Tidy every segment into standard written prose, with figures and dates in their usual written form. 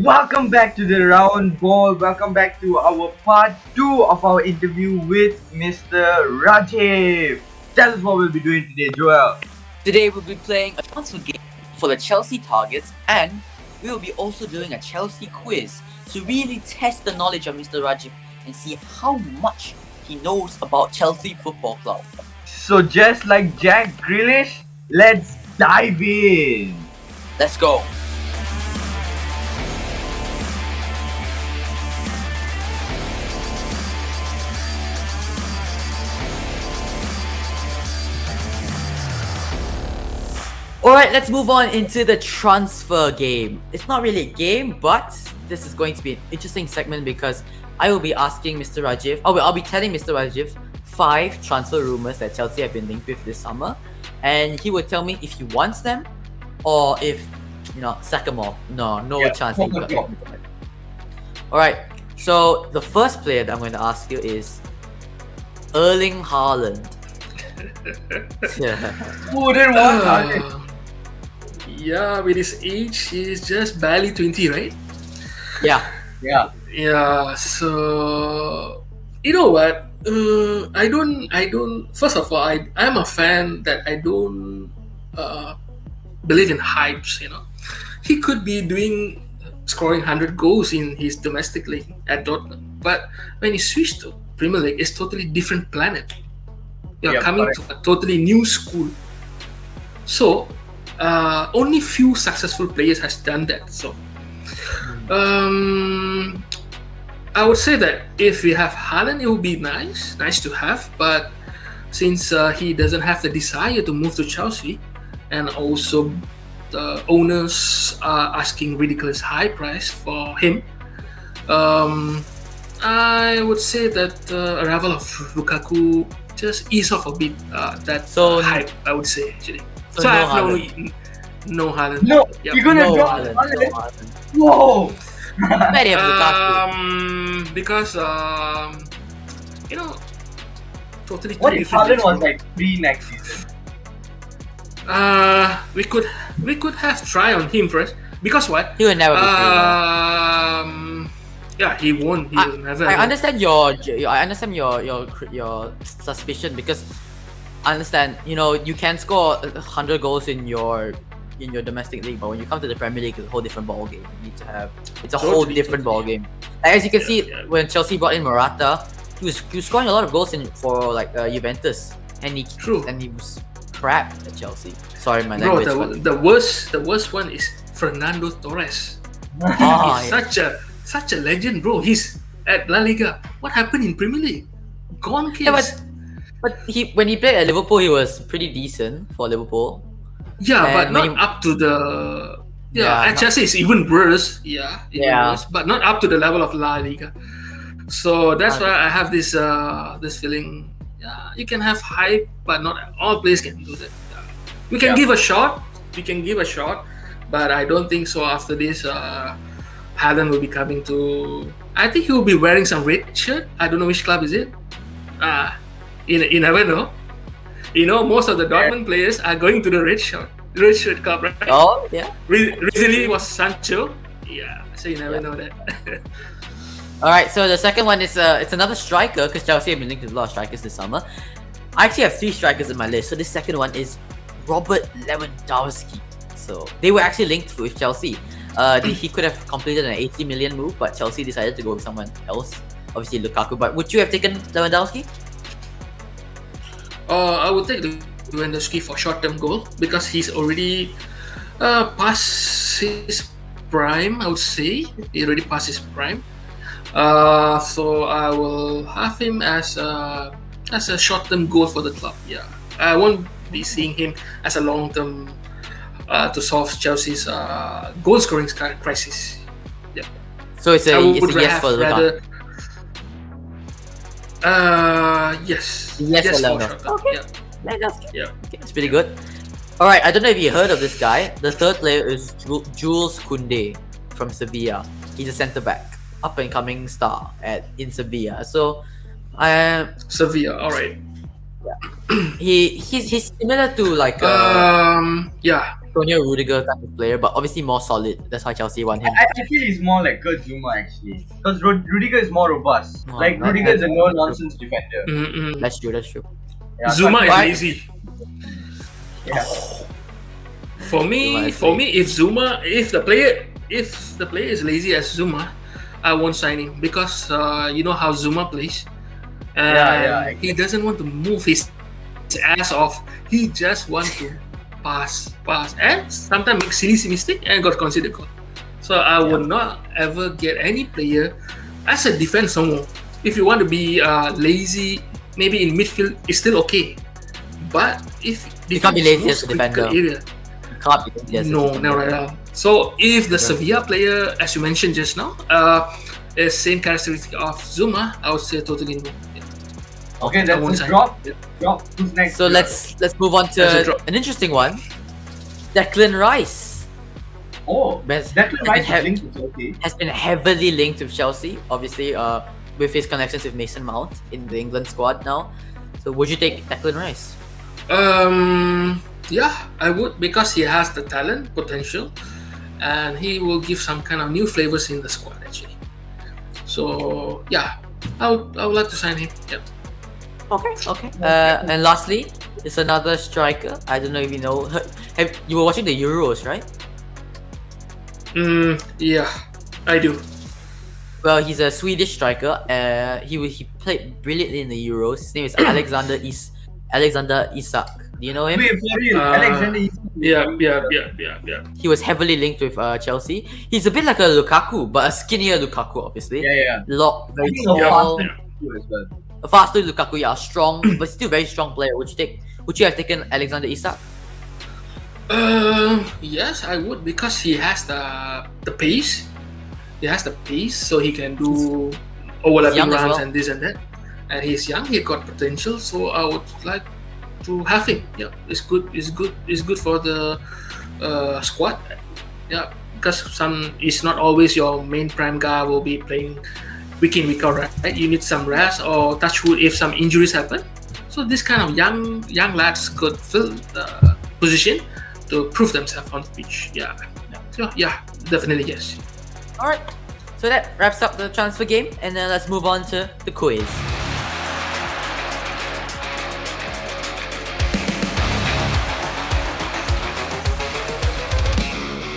Welcome back to the round ball. Welcome back to our part 2 of our interview with Mr. Rajiv. Tell us what we'll be doing today, Joel. Today we'll be playing a transfer game for the Chelsea targets, and we'll be also doing a Chelsea quiz to really test the knowledge of Mr. Rajiv and see how much he knows about Chelsea Football Club. So just like Jack Grealish, let's dive in. Let's go. Alright, let's move on into the transfer game. It's not really a game, but this is going to be an interesting segment because I will be asking Mr. Rajiv, I'll be telling Mr. Rajiv 5 transfer rumors that Chelsea have been linked with this summer, and he would tell me if he wants them or if, sack them off. No chance. Alright, so the first player that I'm going to ask you is Erling Haaland. Who didn't want Haaland? Yeah, with his age, he's just barely 20, right? Yeah. Yeah, so you know what? I don't. First of all, I'm a fan that I don't believe in hypes. He could be scoring 100 goals in his domestic league at Dortmund, but when he switched to Premier League, it's totally different planet. You're coming to a totally new school. So only few successful players has done that. So I would say that if we have Haaland, it would be nice to have. But since he doesn't have the desire to move to Chelsea, and also the owners are asking ridiculous high price for him, I would say that arrival of Lukaku just ease off a bit that hype. I would say actually. So I have no Haaland. No, Yep. you're gonna drop Haaland. Whoa! Many of Lukaku. Because totally. What if Haaland was like free next season? We could have try on him first. Because what? He will never be free. Yeah, he won't. He will never. I understand your suspicion because I understand. You can score 100 goals in your domestic league, but when you come to the Premier League, it's a whole different ball game. You need to have whole different ball game. As you can see, when Chelsea brought in Morata, he was scoring a lot of goals for Juventus, and he was crap at Chelsea. Sorry, my language. Bro, the worst one is Fernando Torres. He's such a legend, bro. He's at La Liga. What happened in Premier League? Gone case. Yeah, but when he played at Liverpool, he was pretty decent for Liverpool. Yeah, but not up to the. At Chelsea it's even worse. Worse, but not up to the level of La Liga. So that's why I have this feeling. Yeah, you can have hype, but not all players can do that. We can give a shot. But I don't think so. After this, Haaland will be coming to. I think he will be wearing some red shirt. I don't know which club is it. You never know. Most of the Dortmund players are going to the red shirt club, right? Oh, yeah. Recently it was Sancho. Yeah, so you never know that. All right, so the second one is it's another striker because Chelsea have been linked with a lot of strikers this summer. I actually have 3 strikers in my list. So the second one is Robert Lewandowski. So they were actually linked with Chelsea. He could have completed an 80 million move, but Chelsea decided to go with someone else. Obviously Lukaku. But would you have taken Lewandowski? I would take Lewandowski for short-term goal because he's already past his prime. I would say he already passed his prime. So I will have him as a short-term goal for the club. Yeah, I won't be seeing him as a long-term to solve Chelsea's goal-scoring crisis. Yeah. So it's a yes for Lukaku. Yes. Yes for Lewandowski. Okay. Yeah. Okay, it's pretty good. All right, I don't know if you heard of this guy. The third player is Jules Kounde from Sevilla. He's a centre back, up and coming star in Sevilla. So, Sevilla. All right. he's similar to like. Yeah. Antonio Rudiger type of player, but obviously more solid. That's why Chelsea want him. I feel he's more like Kurt Zuma actually, because Rudiger is more robust. Oh, like Rudiger is a no-nonsense defender. Mm-mm. That's true. That's true. Yeah, Zuma is Why- lazy. Yeah. For me, if the player is lazy as Zuma, I won't sign him because you know how Zuma plays. And he doesn't want to move his ass off. He just want to pass, and sometimes make silly mistake and got considered goal. So I would not ever get any player as a defense someone. If you want to be lazy, maybe in midfield it's still okay. But if You can't be lazy as a defender. Area, Can't be lazy as a no, defender. never at all. So if the Sevilla player, as you mentioned just now, is same characteristic of Zuma, I would say totally no. Okay, I won't that's a sign. drop. Drop. Who's next? So let's move on That's a to drop. an interesting one. Declan Rice Oh, Best- Declan Rice have- is linked to Chelsea. has been heavily linked with Chelsea, obviously, with his connections with Mason Mount in the England squad now. So would you take Declan Rice? Yeah, I would because he has the talent, potential, and he will give some kind of new flavors in the squad actually. So yeah, I would like to sign him. Yep. Okay. And lastly, it's another striker. I don't know if you know. You were watching the Euros, right? Yeah, I do. Well, he's a Swedish striker. He played brilliantly in the Euros. His name is Alexander Isak. Do you know him? Wait, for real, Alexander Isak. Yeah. He was heavily linked with Chelsea. He's a bit like a Lukaku, but a skinnier Lukaku, obviously. Yeah. Very I think tall. a faster as well. A faster Lukaku, yeah, strong, but still very strong player. Would you have taken Alexander Isak? Yes, I would because he has the pace. He has the pace, so he can do overlapping young as runs well. and this and that. And he's young. He got potential, so I would like to have him. Yeah, it's good. It's good for the squad. Yeah, because it's not always your main prime guy will be playing week in week out, right? You need some rest or touch wood if some injuries happen. So this kind of young lads could fill the position to prove themselves on the pitch. Yeah. So yeah, definitely yes. All right. So that wraps up the transfer game, and then let's move on to the quiz.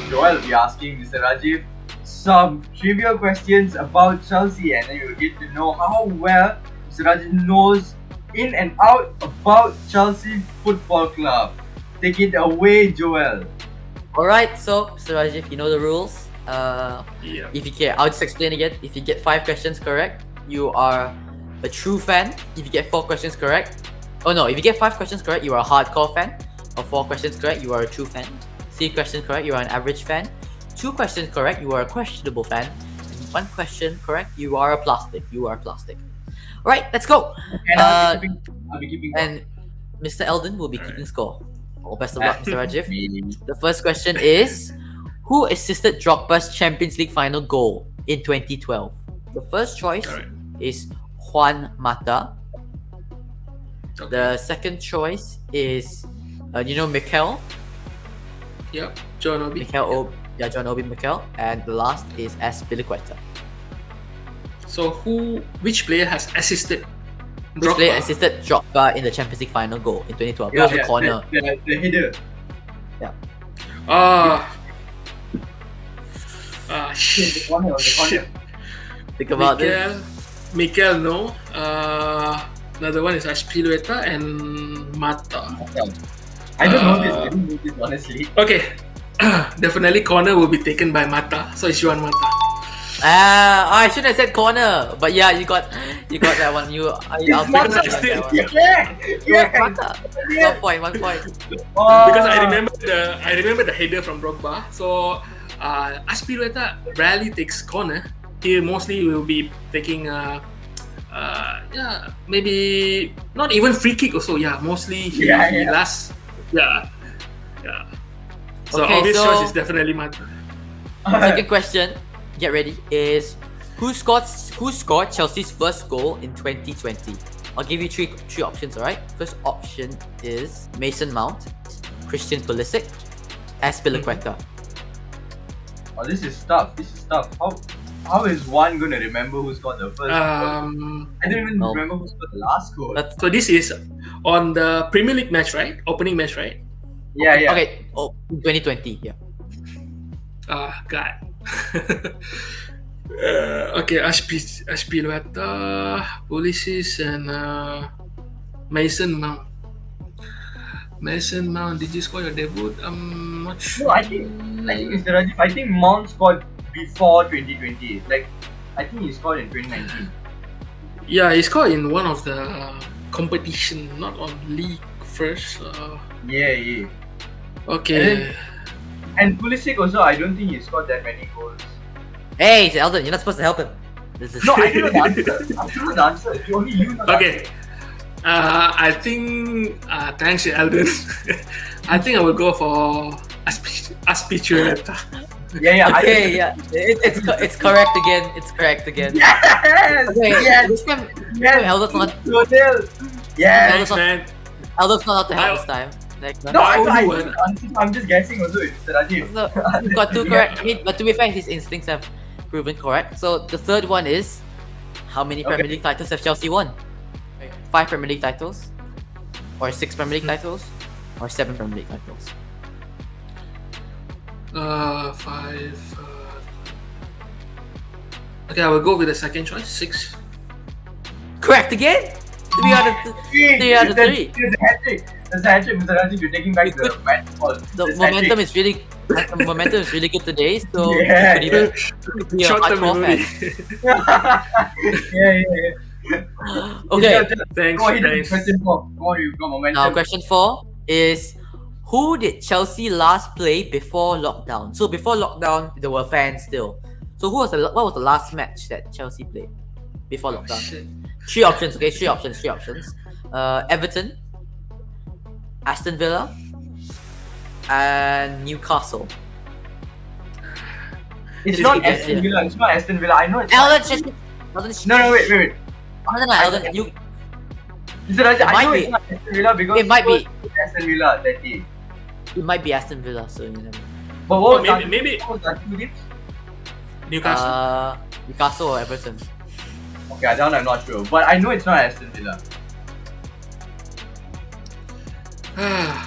Joel will be asking Mr. Rajiv some trivia questions about Chelsea, and then you'll get to know how well Mr. Rajiv knows in and out about Chelsea Football Club. Take it away, Joel. All right. So, Mr. Rajiv, you know the rules. Yeah. If you get, I'll just explain again. If you get 5 questions correct, you are a true fan. If you get 4 questions correct, if you get 5 questions correct, you are a hardcore fan. Or 4 questions correct, you are a true fan. 3 questions correct, you are an average fan. 2 questions correct, you are a questionable fan. And 1 question correct, you are a plastic. All right, let's go. And I'll be keeping And Mr. Alden will be keeping score. All best of luck, Mr. Rajiv. me. The first question is, who assisted Drogba's Champions League final goal in 2012? The first choice Alright. is Juan Mata. Okay. The second choice is, Mikel. Yep. John Obi. John Obi Mikel. And the last is Azpilicueta. So which player has assisted Which player Drogba? assisted Drogba in the Champions League final goal in 2012? It was a corner. The header. Shit. The corner. Think about this. Mikel, no. Another one is Azpilicueta and Mata. I don't know this honestly. Okay. Definitely corner will be taken by Mata. So it's Juan Mata. I shouldn't have said corner, but yeah, you got that one. I'll take Mata. that one. Yeah. Mata. 1 point. Because I remember the header from Drogba. So Azpilicueta rarely takes corner. He mostly will be taking maybe not even free kick also. Yeah, mostly he last. Yeah. So Okay, obvious so- choice is definitely Mata. Second question, get ready, is who scored Chelsea's first goal in 2020? I'll give you three options, alright? First option is Mason Mount, Christian Pulisic, Azpilicueta. Oh, this is tough. How is one gonna remember who scored the first goal? I don't even remember who scored the last goal. So this is on the Premier League match, right? Opening match, right? Yeah. Okay. Oh, 2020. Yeah. God. Okay, Azpilicueta, Pulisic, and Mason Mount. Mason Mount, did you score your debut? I'm not sure. No, I think Mr. Rajiv. I think Mount scored before 2020. Like, I think he scored in 2019. Yeah, he scored in one of the competition, not on league first. Yeah. Okay. And Pulisic also, I don't think he scored that many goals. Hey, Alden, you're not supposed to help him. No, I don't know the answer. I don't know the answer. Only you know the Okay. I think thanks to Alden. I think I will go for Azpilicueta. Yeah. Okay, yeah. It's correct again. It's correct again. Yes. Okay, Yes. This time, Alden's not. Yes. Man. Alden's not allowed to help this time. Like, No, I'm just guessing also, Mr. Rajiv. So, you got two correct. I mean, but to be fair, his instincts have proven correct. So the third one is, how many Premier League titles have Chelsea won? 5 Premier League titles, or 6 Premier League titles, or 7 Premier League titles? 5. Okay, I will go with the second choice. 6. Correct again. 3 out of 3. That's a hat-trick, Mr. Rajiv. You're taking back the match ball. The momentum is really good today. So Yeah, you could even be a Short-term hardcore memory. Yeah. Okay. Thanks. Question 4. Come on, you've got momentum. Now question 4 is, who did Chelsea last play before lockdown? So before lockdown, there were fans still. So what was the last match that Chelsea played before lockdown? Shit. 3 options. Okay, 3 options. Everton, Aston Villa, and Newcastle. It's Just not keep guessing. Aston Villa. It's not Aston Villa. I know it's Alden, No, wait. Alden, you. Mr. Rajiv, It I might know be. it's not Aston Villa because It might be. Aston Villa that day. It might be Aston Villa, so you know. But what was maybe what was that two games? Newcastle. Newcastle or Everton. Okay, that one I'm not sure. But I know it's not Aston Villa.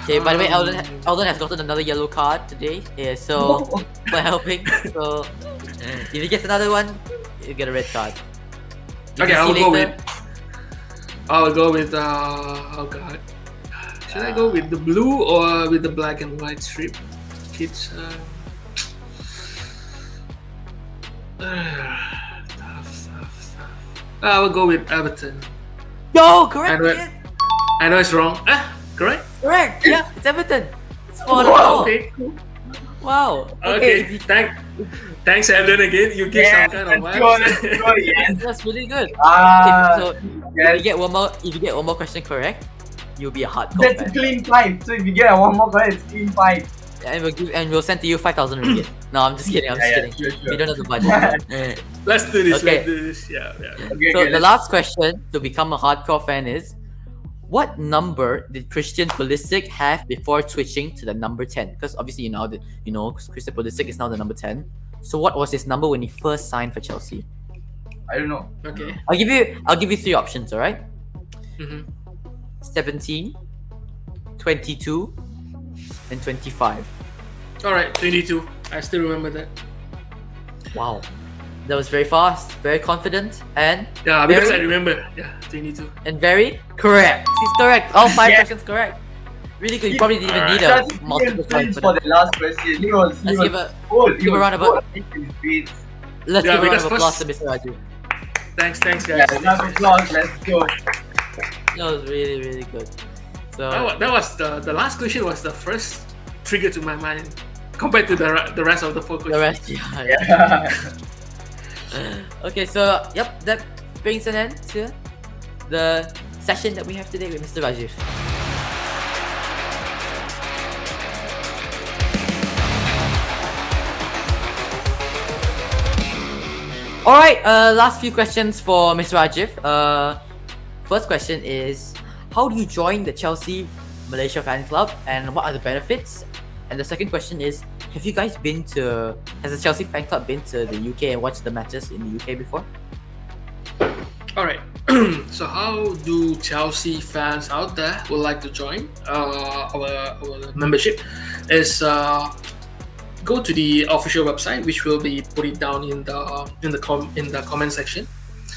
Okay, by the way, Alden has gotten another yellow card today. Yeah, so for helping. So if he gets another one, you get a red card. You Okay, can I'll see go later. with. I'll go with. Oh God. Should I go with the blue or with the black and white strip? Kids. Tough. I will go with Everton. Yo, correct. I know it's wrong. Correct? Correct. Yeah, it's Everton. It's 4 Wow, okay. Wow. Okay. Thanks, Alden, again. You give some kind of Yes. That's really good. Ah, If you get one more question correct, you'll be a hardcore That's a fan. clean pipe. So if you get one more correct, it's clean pipe. And we'll send to you 5,000 ringgit. No, I'm just kidding. Sure. We don't have the budget. Let's do this. Okay. Let's do this. Yeah. Okay, The last question to become a hardcore fan is, what number did Christian Pulisic have before switching to the number 10? Because obviously Christian Pulisic is now the number 10. So what was his number when he first signed for Chelsea? I don't know. Okay. I'll give you 3 options, alright? Mm-hmm. 17, 22, and 25. Alright, 22. I still remember that. Wow. That was very fast, very confident, and Yeah, because I remember. Yeah, 22. very correct. He's correct. All 5 questions correct. Really good. You probably didn't even need a multiple choice for the last question. Let's give a round of applause. Let's give a round of applause to Mr. Rajiv. Thanks, guys. Yeah, round of applause. Let's go. That was really, really good. So That was the last question was the first trigger to my mind compared to the rest of the 4 questions. the rest, yeah. Okay, so that brings an end to the session that we have today with Mr. Rajiv. Alright, last few questions for Mr. Rajiv. First question is, how do you join the Chelsea Malaysia fan club, and what are the benefits And the second question is, has the Chelsea fan club been to the UK and watched the matches in the UK before? All right. So how do Chelsea fans out there who would like to join our membership is go to the official website, which will be put it down in the comment section,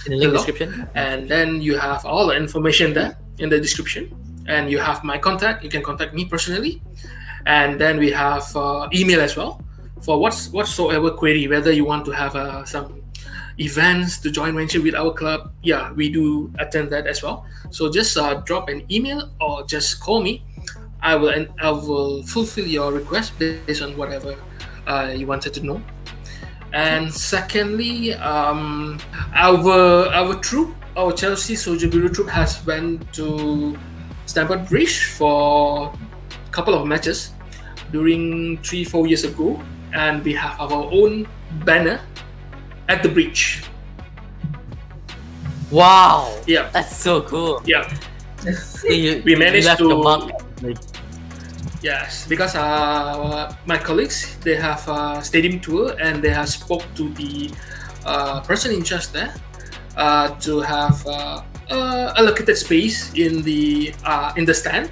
in the link description, and then you have all the information there in the description, and you have my contact. You can contact me personally, and then we have email as well for whatsoever query, whether you want to have some events to join venture with our club. Yeah, we do attend that as well. So just drop an email or just call me. I will fulfill your request based on whatever you wanted to know. And secondly, our troop, our Chelsea Soljabiru troop, has went to Stamford Bridge for a couple of matches during 3-4 years ago, and we have our own banner at the bridge. Wow! Yeah, that's so cool. Yeah, we managed to. Yes, because my colleagues, they have a stadium tour, and they have spoke to the person in charge there to have allocated space in the stand.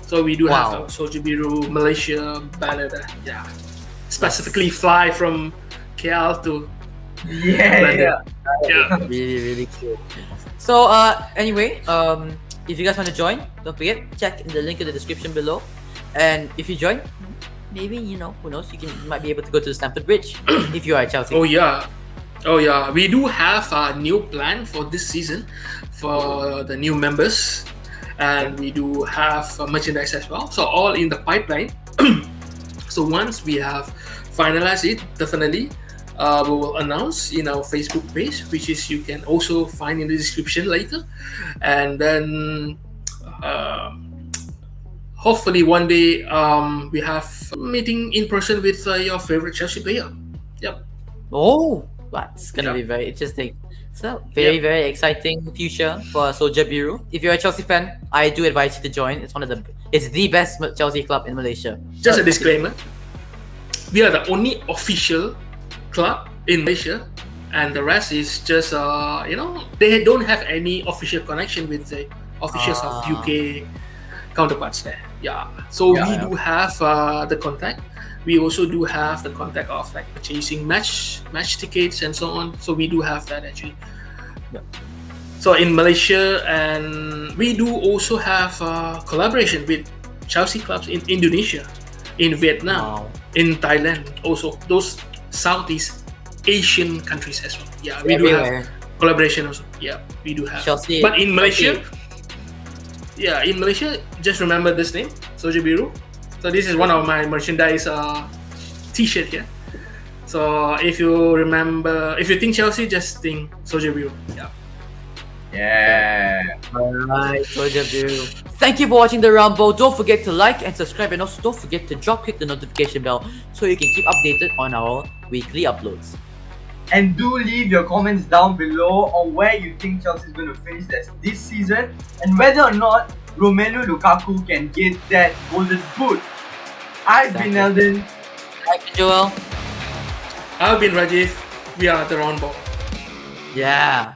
So we do have a Soljabiru Malaysia banner there. Yeah, specifically fly from KL to London. Yeah. Really, really cool. So anyway, if you guys want to join, don't forget, check in the link in the description below. And if you join, maybe, who knows, you might be able to go to the Stamford Bridge if you are at Chelsea. Oh yeah, we do have a new plan for this season for the new members, and we do have merchandise as well. So all in the pipeline. So once we have finalized it, definitely we will announce in our Facebook page, which is you can also find in the description later. And then hopefully one day we have a meeting in person with your favorite Chelsea player. Yep. Oh, that's gonna be very interesting. So very exciting future for Soljabiru. If you're a Chelsea fan, I do advise you to join. It's the best Chelsea club in Malaysia. Just a disclaimer: we are the only official club in Malaysia, and the rest is just they don't have any official connection with the officials of UK counterparts there. Yeah, so we do have the contact. We also do have the contact of like purchasing match tickets and so on. So we do have that actually. Yeah. So in Malaysia, and we do also have collaboration with Chelsea clubs in Indonesia, in Vietnam, in Thailand, also those Southeast Asian countries as well. Yeah, we do have collaboration also. Yeah, we do have. Chelsea, but in Malaysia, in Malaysia, just remember this name, Soljabiru. So this is one of my merchandise T-shirt here. So if you think Chelsea, just think Soljabiru. Yeah. Alright, Soljabiru. Thank you for watching the RoundBall. Don't forget to like and subscribe, and also don't forget to click the notification bell so you can keep updated on our weekly uploads. And do leave your comments down below on where you think Chelsea is going to finish this season, and whether or not Romelu Lukaku can get that golden boot. I've been Alden. I've been Joel. I've been Rajiv. We are the RoundBall. Yeah.